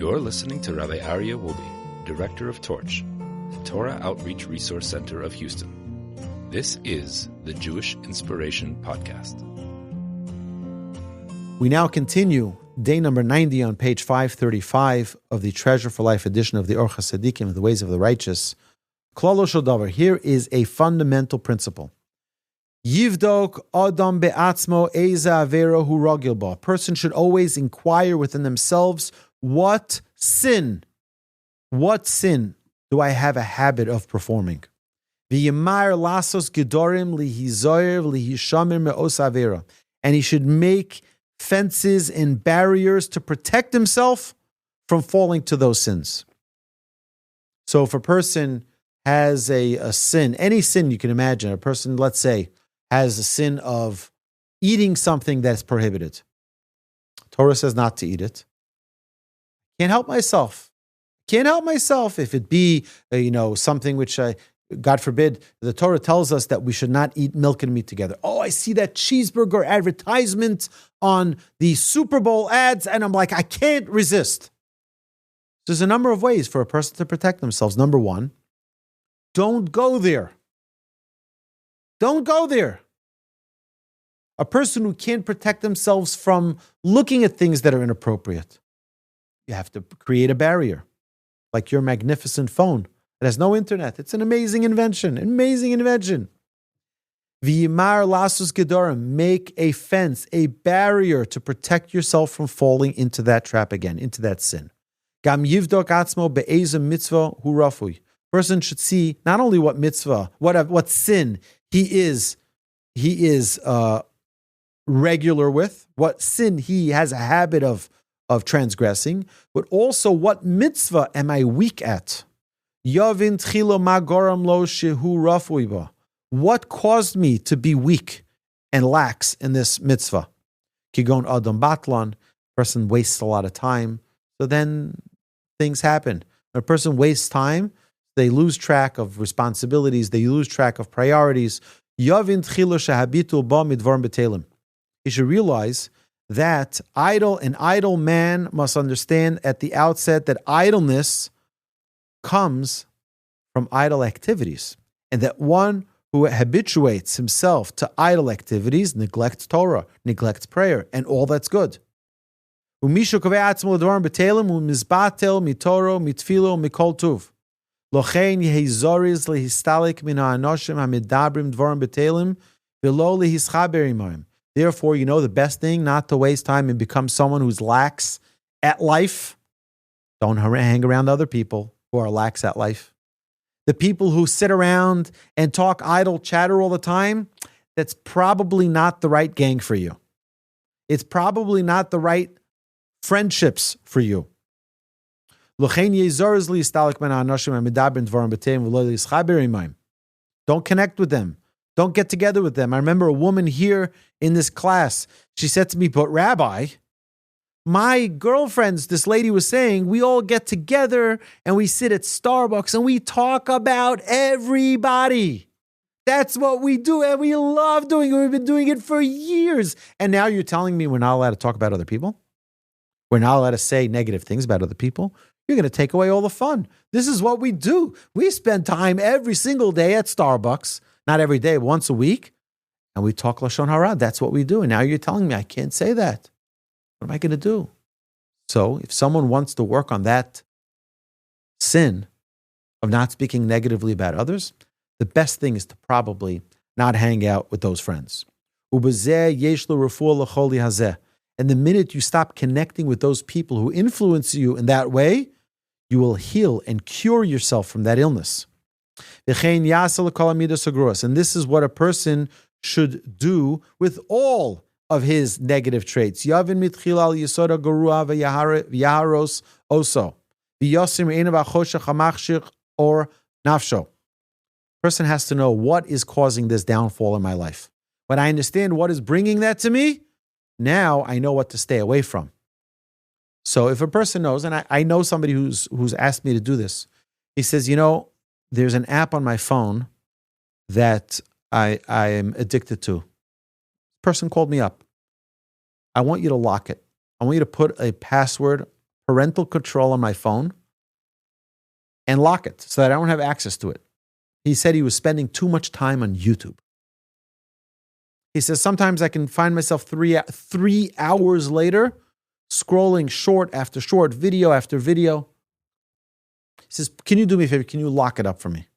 You're listening to Rabbi Aryeh Wolbe, Director of Torch, the Torah Outreach Resource Center of Houston. This is the Jewish Inspiration Podcast. We now continue day number 90 on page 535 of the Treasure for Life edition of the Orchos, Tzaddikim, the Ways of the Righteous. Klalo shel davar. Here is a fundamental principle. Yivdok adam be'atzmo eza avera hu ragil ba. A person should always inquire within themselves, what sin do I have a habit of performing? V'yimar lasos gedorim lihizoyer lihishamir me'os avera. And he should make fences and barriers to protect himself from falling to those sins. So if a person has a sin, any sin you can imagine, a person, let's say, has a sin of eating something that's prohibited. Torah says not to eat it. Can't help myself. If it be, something which God forbid, the Torah tells us that we should not eat milk and meat together. Oh, I see that cheeseburger advertisement on the Super Bowl ads, and I'm like, I can't resist. There's a number of ways for a person to protect themselves. Number one, don't go there. Don't go there. A person who can't protect themselves from looking at things that are inappropriate, you have to create a barrier, like your magnificent phone. It has no internet. It's an amazing invention. V'yimar lasus gedorim. Make a fence, a barrier to protect yourself from falling into that trap again, into that sin. Gam yivdok atzmo be'ezem mitzvah hu rafui. Person should see not only what mitzvah, what sin he is regular with, what sin he has a habit of transgressing, but also what mitzvah am I weak at? Yavin tchilo ma goram lo shehu rafui ba. What caused me to be weak and lax in this mitzvah? Kigon adam batlan. Person wastes a lot of time, so then things happen. When a person wastes time, they lose track of responsibilities. They lose track of priorities. Yavin tchilo habitual ba midvarim betelim. You should realize that an idle man must understand at the outset that idleness comes from idle activities, and that one who habituates himself to idle activities neglects Torah, neglects prayer, and all that's good. Umishu kovei atzmo l'dvarim betelim u'mizbatel mitoro mitfilo mikol tuv. Lochein yehi zoriz lehistalik min ha'anoshim hamidabrim dvarim betelim v'lo lehischaber imayim. Therefore, the best thing, not to waste time and become someone who's lax at life. Don't hang around other people who are lax at life. The people who sit around and talk idle chatter all the time, that's probably not the right gang for you. It's probably not the right friendships for you. Don't connect with them. Don't get together with them. I remember a woman here in this class. She said to me, but Rabbi, my girlfriends, this lady was saying, we all get together and we sit at Starbucks and we talk about everybody. That's what we do and we love doing it. We've been doing it for years. And now you're telling me we're not allowed to talk about other people? We're not allowed to say negative things about other people? You're going to take away all the fun. This is what we do. We spend time every single day at Starbucks. Not every day, once a week. And we talk Lashon Hara. That's what we do. And now you're telling me I can't say that. What am I going to do? So if someone wants to work on that sin of not speaking negatively about others, the best thing is to probably not hang out with those friends. And the minute you stop connecting with those people who influence you in that way, you will heal and cure yourself from that illness. And this is what a person should do with all of his negative traits. Person has to know what is causing this downfall in my life. When I understand what is bringing that to me, now I know what to stay away from. So if a person knows, and I know somebody who's asked me to do this, he says, there's an app on my phone that I am addicted to. Person called me up. I want you to lock it. I want you to put a password, parental control on my phone and lock it so that I don't have access to it. He said he was spending too much time on YouTube. He says, sometimes I can find myself 3 hours later scrolling short after short, video after video. He says, can you do me a favor? Can you lock it up for me?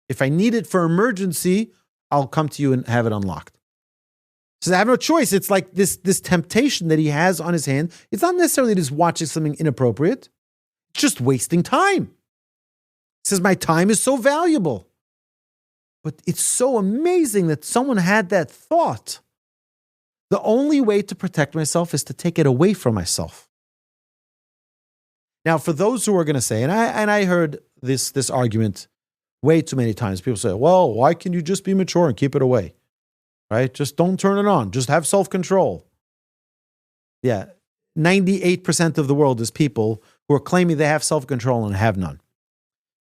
If I need it for emergency, I'll come to you and have it unlocked. He says, I have no choice. It's like this temptation that he has on his hand. It's not necessarily just watching something inappropriate. It's just wasting time. He says, my time is so valuable. But it's so amazing that someone had that thought. The only way to protect myself is to take it away from myself. Now, for those who are going to say, and I heard this argument way too many times. People say, well, why can you just be mature and keep it away? Right? Just don't turn it on. Just have self-control. Yeah, 98% of the world is people who are claiming they have self-control and have none.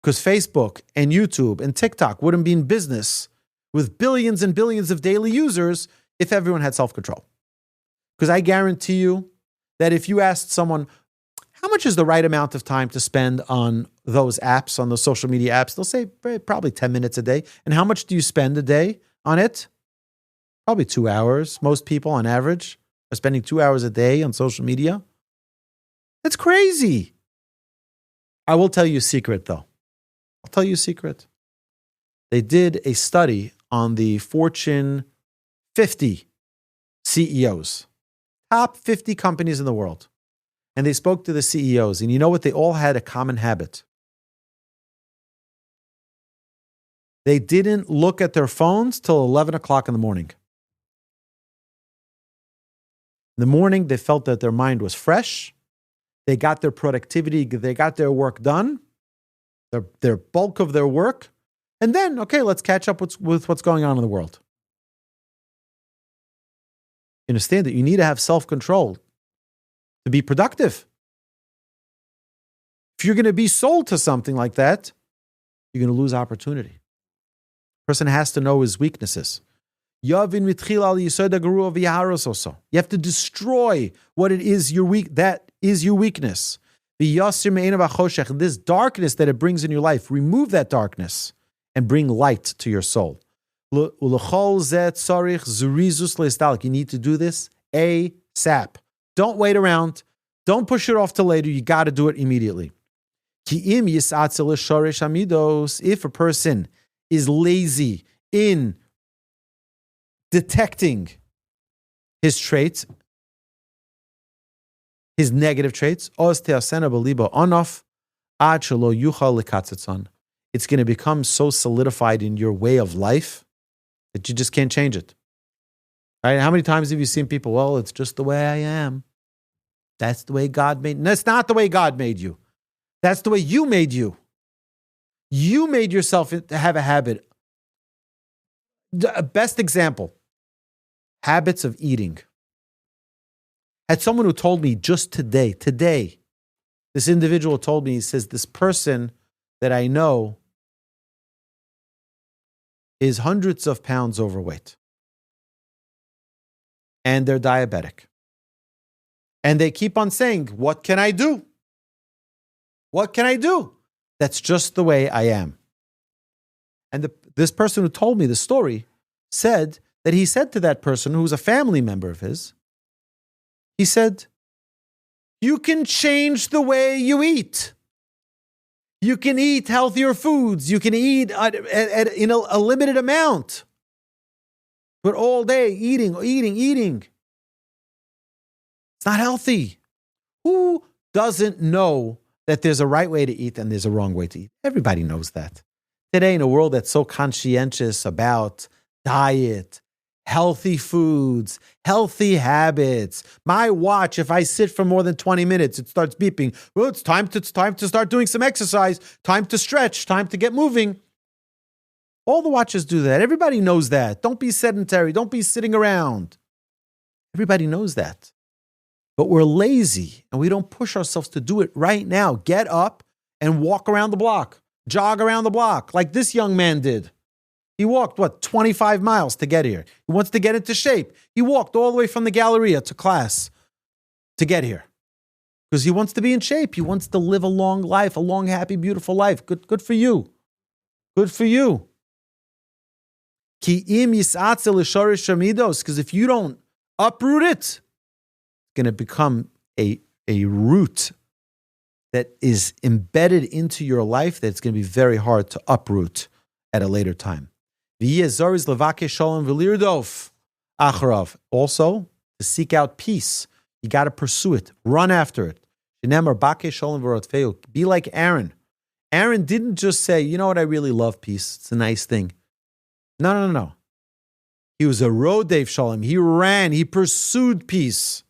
Because Facebook and YouTube and TikTok wouldn't be in business with billions and billions of daily users if everyone had self-control. Because I guarantee you that if you asked someone, how much is the right amount of time to spend on those apps, on those social media apps, they'll say probably 10 minutes a day. And how much do you spend a day on it? Probably 2 hours. Most people on average are spending 2 hours a day on social media. That's crazy. I will tell you a secret though. I'll tell you a secret. They did a study on the Fortune 50 CEOs, top 50 companies in the world. And they spoke to the CEOs. And you know what? They all had a common habit. They didn't look at their phones till 11 o'clock in the morning. In the morning, they felt that their mind was fresh. They got their productivity, they got their work done. Their bulk of their work, and then, okay, let's catch up with what's going on in the world. Understand that you need to have self-control to be productive. If you're going to be sold to something like that, you're going to lose opportunity. A person has to know his weaknesses. You have to destroy what it is that is your weakness. This darkness that it brings in your life, remove that darkness and bring light to your soul. You need to do this ASAP. Don't wait around. Don't push it off till later. You got to do it immediately. If a person is lazy in detecting his traits, his negative traits, it's going to become so solidified in your way of life that you just can't change it. Right? How many times have you seen people, well, it's just the way I am. That's the way God made me. That's not the way God made you. That's the way you made you. You made yourself to have a habit. The best example, habits of eating. I had someone who told me just today, this individual told me, he says, this person that I know is hundreds of pounds overweight. And they're diabetic. And they keep on saying, what can I do? What can I do? That's just the way I am. And this person who told me the story said that he said to that person who was a family member of his, he said, you can change the way you eat. You can eat healthier foods. You can eat in a limited amount. But all day, eating. It's not healthy. Who doesn't know that there's a right way to eat and there's a wrong way to eat? Everybody knows that. Today, in a world that's so conscientious about diet, healthy foods, healthy habits. My watch, if I sit for more than 20 minutes, it starts beeping. Well, it's time to start doing some exercise, time to stretch, time to get moving. All the watches do that. Everybody knows that. Don't be sedentary. Don't be sitting around. Everybody knows that. But we're lazy and we don't push ourselves to do it right now. Get up and walk around the block. Jog around the block like this young man did. He walked, 25 miles to get here. He wants to get into shape. He walked all the way from the Galleria to class to get here. because he wants to be in shape. He wants to live a long life, a long, happy, beautiful life. Good for you. Good for you. Because if you don't uproot it, it's going to become a root that is embedded into your life that's going to be very hard to uproot at a later time. Also, to seek out peace. You got to pursue it. Run after it. Be like Aaron. Aaron didn't just say, you know what, I really love peace. It's a nice thing. No. He was a rodev shalom. He ran. He pursued peace.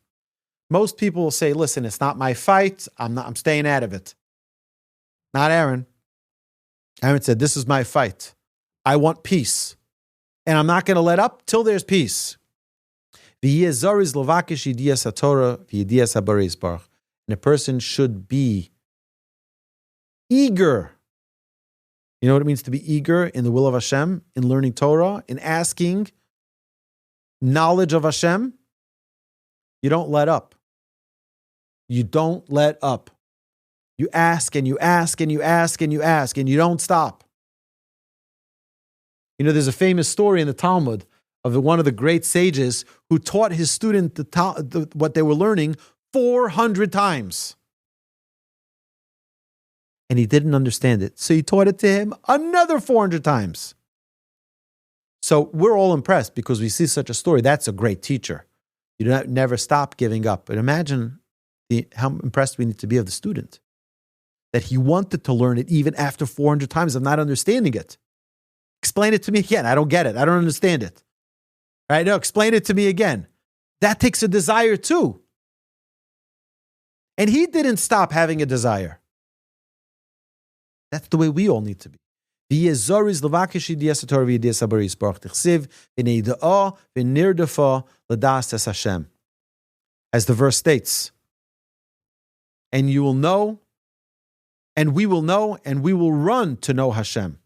Most people will say, listen, it's not my fight. I'm staying out of it. Not Aaron. Aaron said, this is my fight. I want peace. And I'm not going to let up till there's peace. And a person should be eager. You know what it means to be eager in the will of Hashem, in learning Torah, in asking knowledge of Hashem? You don't let up. You don't let up. You ask and you ask and you ask and you ask and you don't stop. You know, there's a famous story in the Talmud of one of the great sages who taught his student what they were learning 400 times. And he didn't understand it. So he taught it to him another 400 times. So we're all impressed because we see such a story. That's a great teacher. You never stop giving up. But imagine how impressed we need to be of the student. That he wanted to learn it even after 400 times of not understanding it. Explain it to me again. I don't get it. I don't understand it. Right? No, explain it to me again. That takes a desire too. And he didn't stop having a desire. That's the way we all need to be. As the verse states, and you will know, and we will know, and we will run to know Hashem.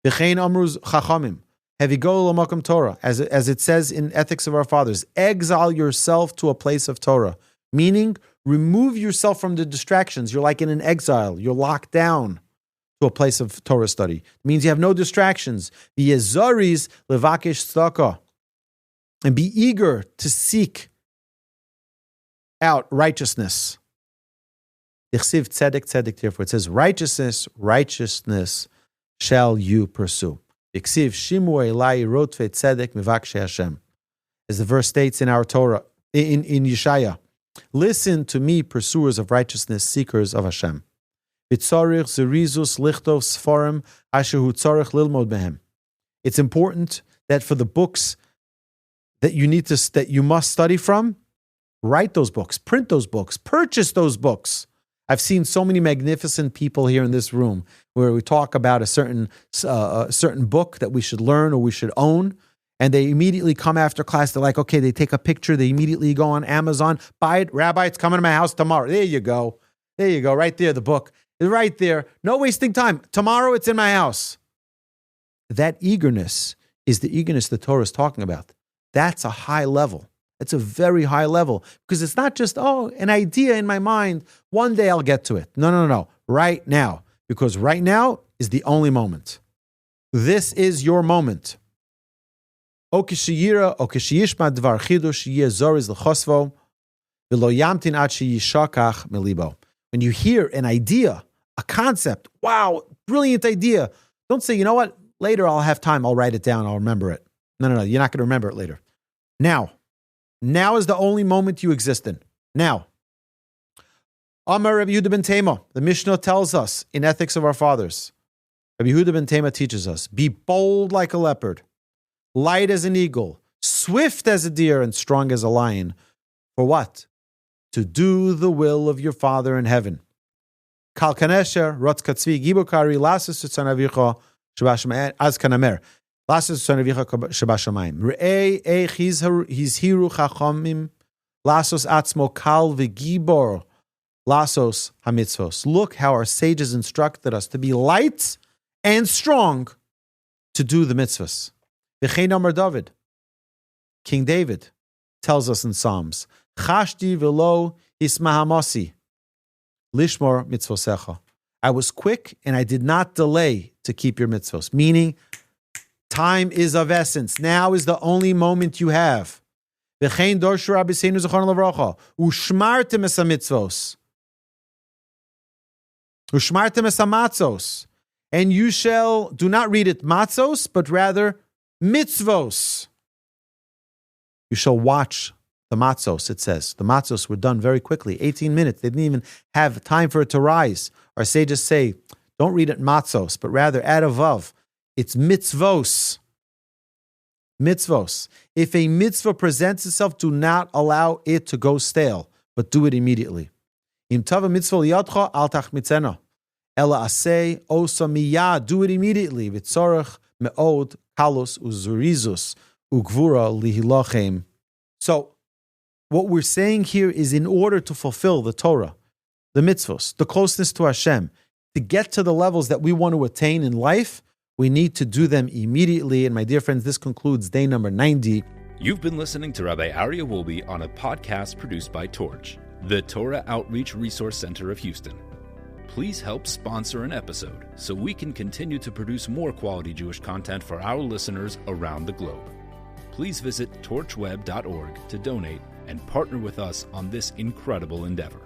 As it says in Ethics of Our Fathers, exile yourself to a place of Torah, meaning remove yourself from the distractions. You're like in an exile. You're locked down to a place of Torah study. It means you have no distractions. And be eager to seek out righteousness. Therefore it says, righteousness shall you pursue. As the verse states in our Torah, in Yeshaya, listen to me, pursuers of righteousness, seekers of Hashem. It's important that for the books that you must study from, write those books, print those books, purchase those books. I've seen so many magnificent people here in this room where we talk about a certain book that we should learn or we should own, and they immediately come after class. They're like, okay, they take a picture. They immediately go on Amazon, buy it. Rabbi, it's coming to my house tomorrow. There you go. Right there, the book is right there. No wasting time. Tomorrow it's in my house. That eagerness is the eagerness the Torah is talking about. That's a high level. It's a very high level because it's not just, an idea in my mind. One day I'll get to it. No. Right now. Because right now is the only moment. This is your moment. When you hear an idea, a concept, wow, brilliant idea, don't say, you know what, later I'll have time, I'll write it down, I'll remember it. No, you're not going to remember it later. Now is the only moment you exist in. Now. Amar Rabbi Yehuda ben Tema, the Mishnah tells us in Ethics of Our Fathers, Rabbi Yehuda ben Tema teaches us, be bold like a leopard, light as an eagle, swift as a deer, and strong as a lion. For what? To do the will of your Father in heaven. Kal kanesher, rotz katzvi, gibokari, lasis tzanavicha, shabashamayim, az kanamer. Lasis tzanavicha shabashamayim. Re'ei eich hizhiru chachamim, lasos atzmo kal v'gibor, lasos hamitzvos. Look how our sages instructed us to be light and strong to do the mitzvahs. V'chein Amar David, King David tells us in Psalms, Chashti v'lo Ismahamasi. Lishmor mitzvosecha. I was quick and I did not delay to keep your mitzvos. Meaning, time is of essence. Now is the only moment you have. V'chein dorshu Rabbeinu Zechron Lavrocha. Ushmartem es mitzvos. Ushmartem es matzos. And you shall, do not read it matzos, but rather mitzvos. You shall watch the matzos, it says. The matzos were done very quickly, 18 minutes. They didn't even have time for it to rise. Our sages say, don't read it matzos, but rather add a vav. It's mitzvos. Mitzvos. If a mitzvah presents itself, do not allow it to go stale, but do it immediately. Im tava mitzvah liyadcha al tachmitzena. Ela aseh osa miyad. Do it immediately. V'tzorach me'od kalos uzurizus ugvura lihilachem. So, what we're saying here is in order to fulfill the Torah, the mitzvos, the closeness to Hashem, to get to the levels that we want to attain in life, we need to do them immediately. And my dear friends, this concludes day number 90. You've been listening to Rabbi Aryeh Wolbe on a podcast produced by Torch, the Torah Outreach Resource Center of Houston. Please help sponsor an episode so we can continue to produce more quality Jewish content for our listeners around the globe. Please visit torchweb.org to donate and partner with us on this incredible endeavor.